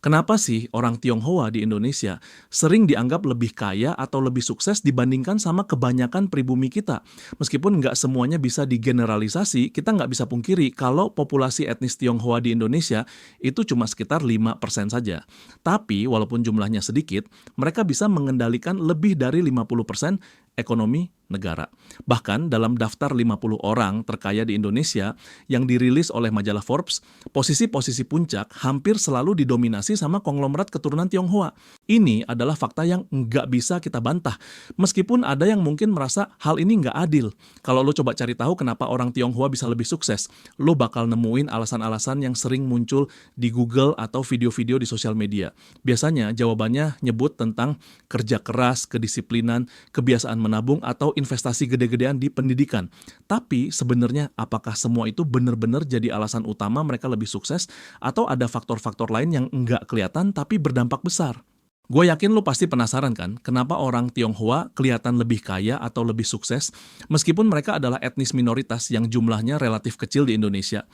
Kenapa sih orang Tionghoa di Indonesia sering dianggap lebih kaya atau lebih sukses dibandingkan sama kebanyakan pribumi kita? Meskipun nggak semuanya bisa digeneralisasi, kita nggak bisa pungkiri kalau populasi etnis Tionghoa di Indonesia itu cuma sekitar 5% saja. Tapi walaupun jumlahnya sedikit, mereka bisa mengendalikan lebih dari 50% ekonomi negara. Bahkan dalam daftar 50 orang terkaya di Indonesia yang dirilis oleh majalah Forbes, posisi-posisi puncak hampir selalu didominasi sama konglomerat keturunan Tionghoa. Ini adalah fakta yang nggak bisa kita bantah. Meskipun ada yang mungkin merasa hal ini nggak adil. Kalau lo coba cari tahu kenapa orang Tionghoa bisa lebih sukses, lo bakal nemuin alasan-alasan yang sering muncul di Google atau video-video di sosial media. Biasanya jawabannya nyebut tentang kerja keras, kedisiplinan, kebiasaan menabung, atau investasi gede-gedean di pendidikan. Tapi sebenarnya apakah semua itu benar-benar jadi alasan utama mereka lebih sukses atau ada faktor-faktor lain yang nggak kelihatan tapi berdampak besar? Gue yakin lo pasti penasaran kan, kenapa orang Tionghoa kelihatan lebih kaya atau lebih sukses, meskipun mereka adalah etnis minoritas yang jumlahnya relatif kecil di Indonesia.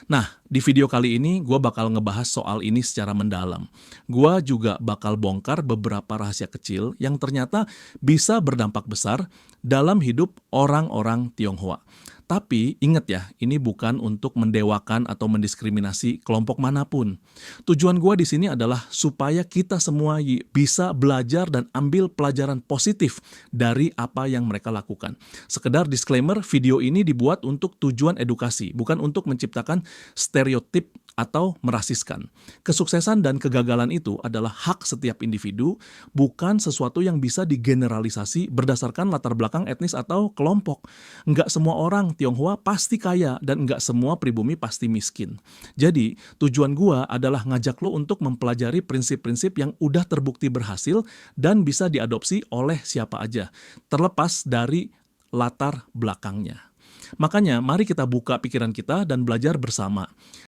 Nah, di video kali ini gue bakal ngebahas soal ini secara mendalam. Gue juga bakal bongkar beberapa rahasia kecil yang ternyata bisa berdampak besar dalam hidup orang-orang Tionghoa. Tapi ingat ya, ini bukan untuk mendewakan atau mendiskriminasi kelompok manapun. Tujuan gue di sini adalah supaya kita semua bisa belajar dan ambil pelajaran positif dari apa yang mereka lakukan. Sekedar disclaimer, video ini dibuat untuk tujuan edukasi, bukan untuk menciptakan stereotip atau merasiskan. Kesuksesan dan kegagalan itu adalah hak setiap individu, bukan sesuatu yang bisa digeneralisasi berdasarkan latar belakang etnis atau kelompok. Nggak semua orang Tionghoa pasti kaya dan nggak semua pribumi pasti miskin. Jadi, tujuan gua adalah ngajak lo untuk mempelajari prinsip-prinsip yang udah terbukti berhasil dan bisa diadopsi oleh siapa aja, terlepas dari latar belakangnya. Makanya, mari kita buka pikiran kita dan belajar bersama.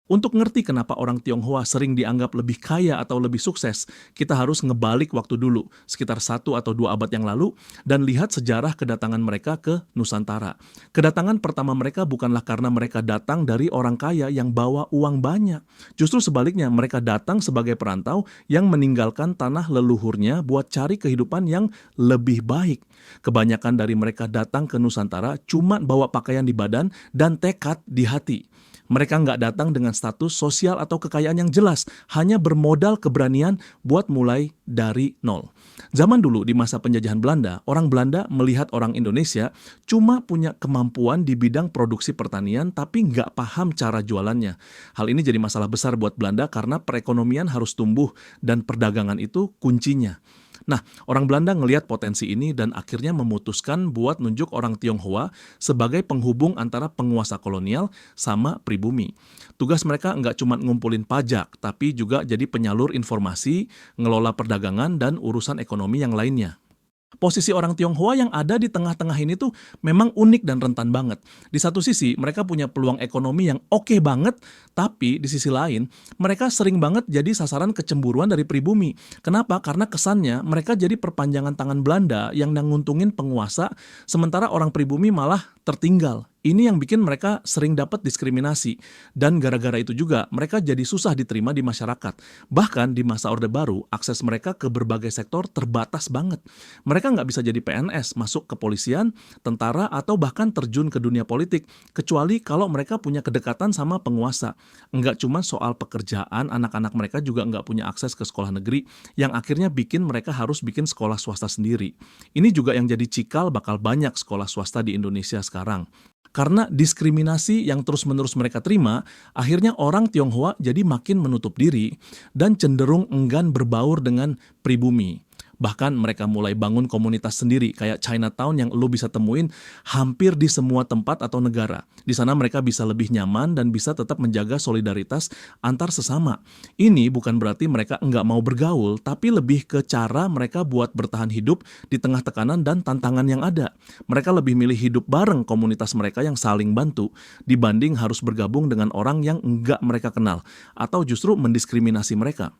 Untuk ngerti kenapa orang Tionghoa sering dianggap lebih kaya atau lebih sukses, kita harus ngebalik waktu dulu, sekitar 1 atau 2 abad yang lalu, dan lihat sejarah kedatangan mereka ke Nusantara. Kedatangan pertama mereka bukanlah karena mereka datang dari orang kaya yang bawa uang banyak. Justru sebaliknya, mereka datang sebagai perantau yang meninggalkan tanah leluhurnya buat cari kehidupan yang lebih baik. Kebanyakan dari mereka datang ke Nusantara cuma bawa pakaian di badan dan tekad di hati. Mereka nggak datang dengan status sosial atau kekayaan yang jelas, hanya bermodal keberanian buat mulai dari nol. Zaman dulu di masa penjajahan Belanda, orang Belanda melihat orang Indonesia cuma punya kemampuan di bidang produksi pertanian tapi nggak paham cara jualannya. Hal ini jadi masalah besar buat Belanda karena perekonomian harus tumbuh dan perdagangan itu kuncinya. Nah, orang Belanda ngelihat potensi ini dan akhirnya memutuskan buat nunjuk orang Tionghoa sebagai penghubung antara penguasa kolonial sama pribumi. Tugas mereka nggak cuma ngumpulin pajak, tapi juga jadi penyalur informasi, ngelola perdagangan, dan urusan ekonomi yang lainnya. Posisi orang Tionghoa yang ada di tengah-tengah ini tuh memang unik dan rentan banget. Di satu sisi, mereka punya peluang ekonomi yang oke banget, tapi di sisi lain, mereka sering banget jadi sasaran kecemburuan dari pribumi. Kenapa? Karena kesannya mereka jadi perpanjangan tangan Belanda yang nguntungin penguasa, sementara orang pribumi malah tertinggal. Ini yang bikin mereka sering dapat diskriminasi. Dan gara-gara itu juga, mereka jadi susah diterima di masyarakat. Bahkan di masa Orde Baru, akses mereka ke berbagai sektor terbatas banget. Mereka nggak bisa jadi PNS, masuk kepolisian, tentara, atau bahkan terjun ke dunia politik, kecuali kalau mereka punya kedekatan sama penguasa. Nggak cuma soal pekerjaan, anak-anak mereka juga nggak punya akses ke sekolah negeri, yang akhirnya bikin mereka harus bikin sekolah swasta sendiri. Ini juga yang jadi cikal bakal banyak sekolah swasta di Indonesia sekarang. Karena diskriminasi yang terus-menerus mereka terima, akhirnya orang Tionghoa jadi makin menutup diri dan cenderung enggan berbaur dengan pribumi. Bahkan mereka mulai bangun komunitas sendiri kayak Chinatown yang lo bisa temuin hampir di semua tempat atau negara. Di sana mereka bisa lebih nyaman dan bisa tetap menjaga solidaritas antar sesama. Ini bukan berarti mereka nggak mau bergaul, tapi lebih ke cara mereka buat bertahan hidup di tengah tekanan dan tantangan yang ada. Mereka lebih milih hidup bareng komunitas mereka yang saling bantu dibanding harus bergabung dengan orang yang nggak mereka kenal atau justru mendiskriminasi mereka.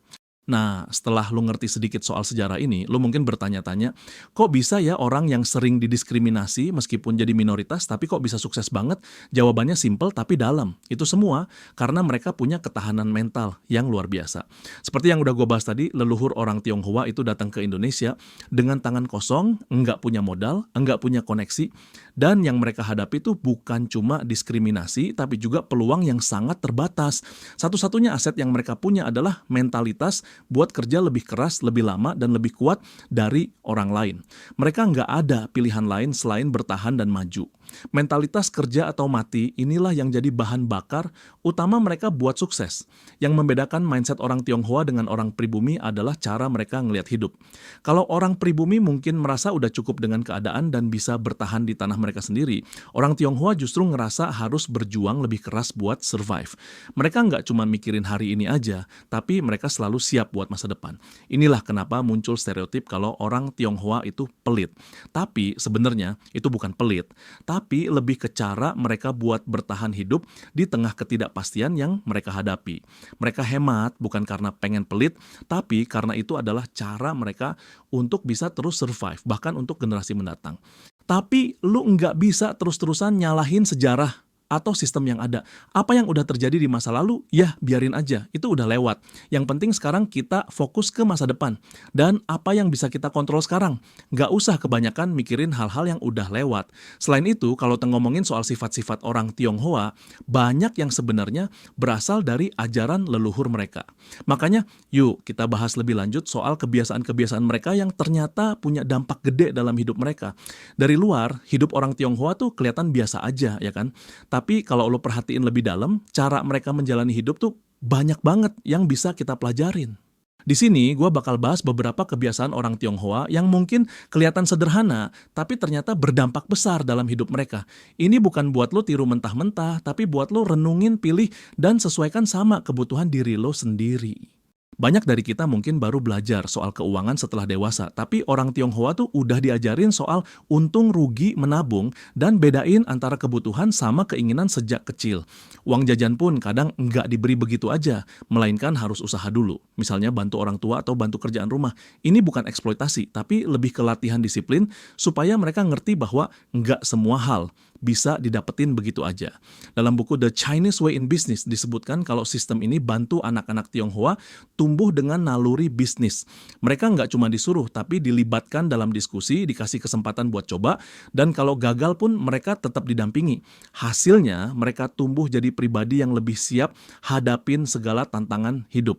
Nah, setelah lu ngerti sedikit soal sejarah ini, lu mungkin bertanya-tanya, kok bisa ya orang yang sering didiskriminasi meskipun jadi minoritas, tapi kok bisa sukses banget? Jawabannya simple tapi dalam. Itu semua karena mereka punya ketahanan mental yang luar biasa. Seperti yang udah gue bahas tadi, leluhur orang Tionghoa itu datang ke Indonesia dengan tangan kosong, nggak punya modal, nggak punya koneksi, dan yang mereka hadapi itu bukan cuma diskriminasi, tapi juga peluang yang sangat terbatas. Satu-satunya aset yang mereka punya adalah mentalitas buat kerja lebih keras, lebih lama, dan lebih kuat dari orang lain. Mereka nggak ada pilihan lain selain bertahan dan maju. Mentalitas kerja atau mati inilah yang jadi bahan bakar utama mereka buat sukses. Yang membedakan mindset orang Tionghoa dengan orang pribumi adalah cara mereka ngelihat hidup. Kalau orang pribumi mungkin merasa udah cukup dengan keadaan dan bisa bertahan di tanah mereka sendiri, orang Tionghoa justru ngerasa harus berjuang lebih keras buat survive. Mereka nggak cuma mikirin hari ini aja, tapi mereka selalu siap buat masa depan. Inilah kenapa muncul stereotip kalau orang Tionghoa itu pelit. Tapi sebenarnya itu bukan pelit, tapi lebih ke cara mereka buat bertahan hidup di tengah ketidakpastian yang mereka hadapi. Mereka hemat bukan karena pengen pelit, tapi karena itu adalah cara mereka untuk bisa terus survive, bahkan untuk generasi mendatang. Tapi lu nggak bisa terus-terusan nyalahin sejarah atau sistem yang ada. Apa yang udah terjadi di masa lalu, ya biarin aja, itu udah lewat. Yang penting sekarang kita fokus ke masa depan. Dan apa yang bisa kita kontrol sekarang. Nggak usah kebanyakan mikirin hal-hal yang udah lewat. Selain itu, kalau ngomongin soal sifat-sifat orang Tionghoa, banyak yang sebenarnya berasal dari ajaran leluhur mereka. Makanya, yuk kita bahas lebih lanjut soal kebiasaan-kebiasaan mereka yang ternyata punya dampak gede dalam hidup mereka. Dari luar, hidup orang Tionghoa tuh kelihatan biasa aja, ya kan? Tapi kalau lo perhatiin lebih dalam, cara mereka menjalani hidup tuh banyak banget yang bisa kita pelajarin. Di sini gue bakal bahas beberapa kebiasaan orang Tionghoa yang mungkin kelihatan sederhana, tapi ternyata berdampak besar dalam hidup mereka. Ini bukan buat lo tiru mentah-mentah, tapi buat lo renungin, pilih, dan sesuaikan sama kebutuhan diri lo sendiri. Banyak dari kita mungkin baru belajar soal keuangan setelah dewasa, tapi orang Tionghoa tuh udah diajarin soal untung rugi menabung dan bedain antara kebutuhan sama keinginan sejak kecil. Uang jajan pun kadang nggak diberi begitu aja, melainkan harus usaha dulu. Misalnya bantu orang tua atau bantu kerjaan rumah. Ini bukan eksploitasi, tapi lebih ke latihan disiplin supaya mereka ngerti bahwa nggak semua hal bisa didapetin begitu aja. Dalam buku The Chinese Way in Business disebutkan kalau sistem ini bantu anak-anak Tionghoa tumbuh dengan naluri bisnis. Mereka nggak cuma disuruh, tapi dilibatkan dalam diskusi, dikasih kesempatan buat coba, dan kalau gagal pun mereka tetap didampingi. Hasilnya, mereka tumbuh jadi pribadi yang lebih siap hadapin segala tantangan hidup.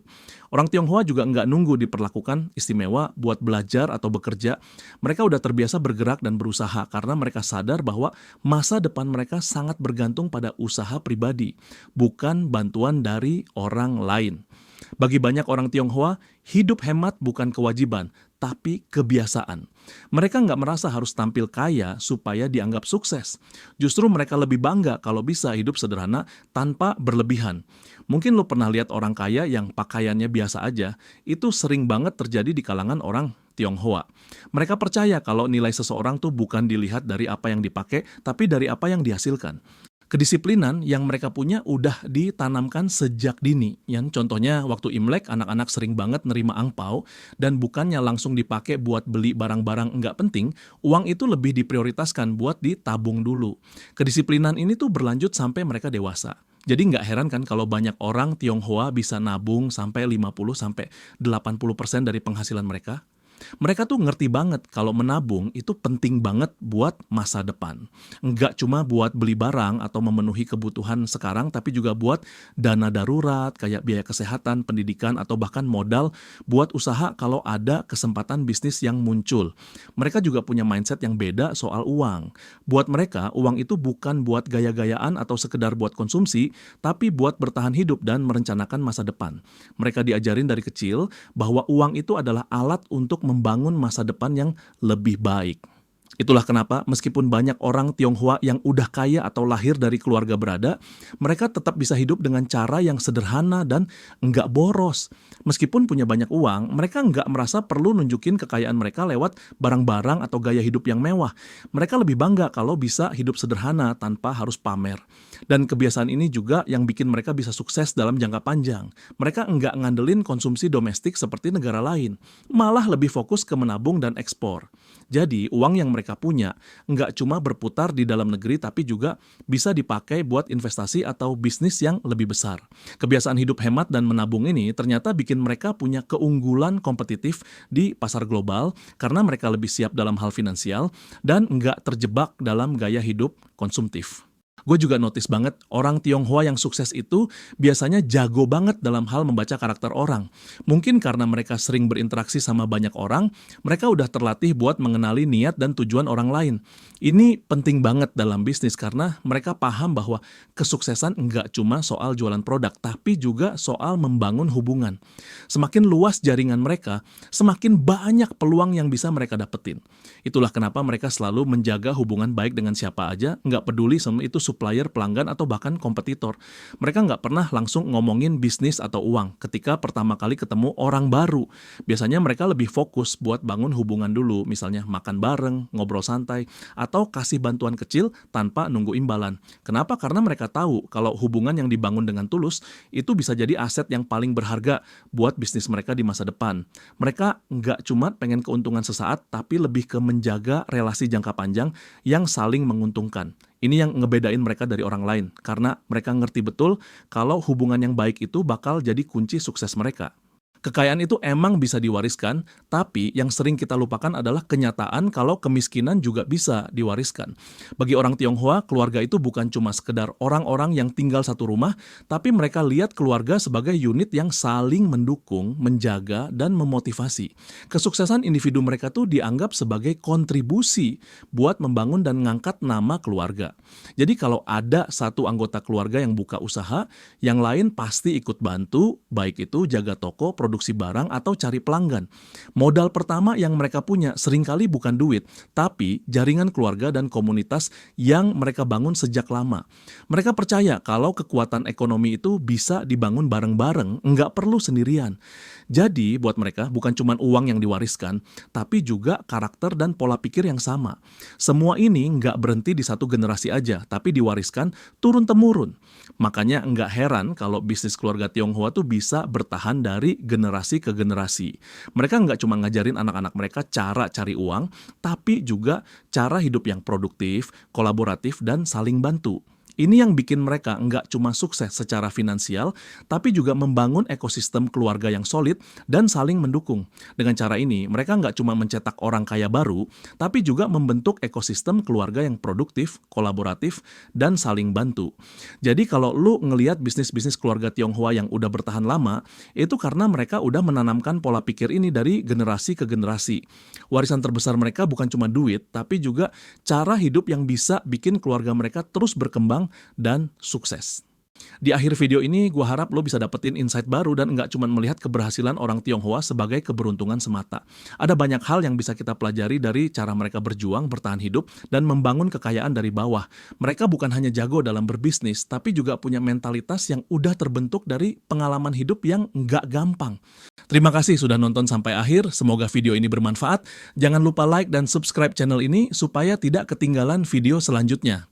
Orang Tionghoa juga nggak nunggu diperlakukan istimewa buat belajar atau bekerja. Mereka udah terbiasa bergerak dan berusaha karena mereka sadar bahwa masa depan mereka sangat bergantung pada usaha pribadi, bukan bantuan dari orang lain. Bagi banyak orang Tionghoa, hidup hemat bukan kewajiban, tapi kebiasaan. Mereka nggak merasa harus tampil kaya supaya dianggap sukses. Justru mereka lebih bangga kalau bisa hidup sederhana tanpa berlebihan. Mungkin lo pernah lihat orang kaya yang pakaiannya biasa aja, itu sering banget terjadi di kalangan orang Tionghoa. Mereka percaya kalau nilai seseorang tuh bukan dilihat dari apa yang dipakai, tapi dari apa yang dihasilkan. Kedisiplinan yang mereka punya udah ditanamkan sejak dini. Yang contohnya waktu Imlek anak-anak sering banget nerima angpau dan bukannya langsung dipakai buat beli barang-barang nggak penting, uang itu lebih diprioritaskan buat ditabung dulu. Kedisiplinan ini tuh berlanjut sampai mereka dewasa. Jadi nggak heran kan kalau banyak orang Tionghoa bisa nabung sampai 50-80% dari penghasilan mereka. Mereka tuh ngerti banget kalau menabung itu penting banget buat masa depan. Nggak cuma buat beli barang atau memenuhi kebutuhan sekarang, tapi juga buat dana darurat, kayak biaya kesehatan, pendidikan, atau bahkan modal buat usaha kalau ada kesempatan bisnis yang muncul. Mereka juga punya mindset yang beda soal uang. Buat mereka, uang itu bukan buat gaya-gayaan atau sekedar buat konsumsi, tapi buat bertahan hidup dan merencanakan masa depan. Mereka diajarin dari kecil bahwa uang itu adalah alat untuk membangun masa depan yang lebih baik. Itulah kenapa meskipun banyak orang Tionghoa yang udah kaya atau lahir dari keluarga berada, mereka tetap bisa hidup dengan cara yang sederhana dan nggak boros. Meskipun punya banyak uang, mereka nggak merasa perlu nunjukin kekayaan mereka lewat barang-barang atau gaya hidup yang mewah. Mereka lebih bangga kalau bisa hidup sederhana tanpa harus pamer. Dan kebiasaan ini juga yang bikin mereka bisa sukses dalam jangka panjang. Mereka nggak ngandelin konsumsi domestik seperti negara lain, malah lebih fokus ke menabung dan ekspor. Jadi, uang yang mereka punya nggak cuma berputar di dalam negeri, tapi juga bisa dipakai buat investasi atau bisnis yang lebih besar. Kebiasaan hidup hemat dan menabung ini ternyata bikin mereka punya keunggulan kompetitif di pasar global karena mereka lebih siap dalam hal finansial dan nggak terjebak dalam gaya hidup konsumtif. Gue juga notice banget orang Tionghoa yang sukses itu biasanya jago banget dalam hal membaca karakter orang. Mungkin karena mereka sering berinteraksi sama banyak orang, mereka udah terlatih buat mengenali niat dan tujuan orang lain. Ini penting banget dalam bisnis karena mereka paham bahwa kesuksesan nggak cuma soal jualan produk, tapi juga soal membangun hubungan. Semakin luas jaringan mereka, semakin banyak peluang yang bisa mereka dapetin. Itulah kenapa mereka selalu menjaga hubungan baik dengan siapa aja, nggak peduli sama itu supplier, pelanggan, atau bahkan kompetitor. Mereka nggak pernah langsung ngomongin bisnis atau uang ketika pertama kali ketemu orang baru. Biasanya mereka lebih fokus buat bangun hubungan dulu, misalnya makan bareng, ngobrol santai, atau kasih bantuan kecil tanpa nunggu imbalan. Kenapa? Karena mereka tahu kalau hubungan yang dibangun dengan tulus itu bisa jadi aset yang paling berharga buat bisnis mereka di masa depan. Mereka nggak cuma pengen keuntungan sesaat, tapi lebih ke menjaga relasi jangka panjang yang saling menguntungkan. Ini yang ngebedain mereka dari orang lain, karena mereka ngerti betul kalau hubungan yang baik itu bakal jadi kunci sukses mereka. Kekayaan itu emang bisa diwariskan, tapi yang sering kita lupakan adalah kenyataan kalau kemiskinan juga bisa diwariskan. Bagi orang Tionghoa, keluarga itu bukan cuma sekedar orang-orang yang tinggal satu rumah, tapi mereka lihat keluarga sebagai unit yang saling mendukung, menjaga, dan memotivasi. Kesuksesan individu mereka tuh dianggap sebagai kontribusi buat membangun dan ngangkat nama keluarga. Jadi kalau ada satu anggota keluarga yang buka usaha, yang lain pasti ikut bantu, baik itu jaga toko, produksi barang, atau cari pelanggan. Modal pertama yang mereka punya seringkali bukan duit, tapi jaringan keluarga dan komunitas yang mereka bangun sejak lama. Mereka percaya kalau kekuatan ekonomi itu bisa dibangun bareng-bareng, nggak perlu sendirian. Jadi, buat mereka bukan cuma uang yang diwariskan, tapi juga karakter dan pola pikir yang sama. Semua ini nggak berhenti di satu generasi aja, tapi diwariskan turun-temurun. Makanya nggak heran kalau bisnis keluarga Tionghoa tuh bisa bertahan dari generasi ke generasi. Mereka nggak cuma ngajarin anak-anak mereka cara cari uang, tapi juga cara hidup yang produktif, kolaboratif, dan saling bantu. Ini yang bikin mereka nggak cuma sukses secara finansial, tapi juga membangun ekosistem keluarga yang solid dan saling mendukung. Dengan cara ini, mereka nggak cuma mencetak orang kaya baru, tapi juga membentuk ekosistem keluarga yang produktif, kolaboratif, dan saling bantu. Jadi kalau lu ngelihat bisnis-bisnis keluarga Tionghoa yang udah bertahan lama, itu karena mereka udah menanamkan pola pikir ini dari generasi ke generasi. Warisan terbesar mereka bukan cuma duit, tapi juga cara hidup yang bisa bikin keluarga mereka terus berkembang dan sukses. Di akhir video ini, gue harap lo bisa dapetin insight baru dan nggak cuma melihat keberhasilan orang Tionghoa sebagai keberuntungan semata. Ada banyak hal yang bisa kita pelajari dari cara mereka berjuang, bertahan hidup, dan membangun kekayaan dari bawah. Mereka bukan hanya jago dalam berbisnis, tapi juga punya mentalitas yang udah terbentuk dari pengalaman hidup yang nggak gampang. Terima kasih sudah nonton sampai akhir, semoga video ini bermanfaat. Jangan lupa like dan subscribe channel ini supaya tidak ketinggalan video selanjutnya.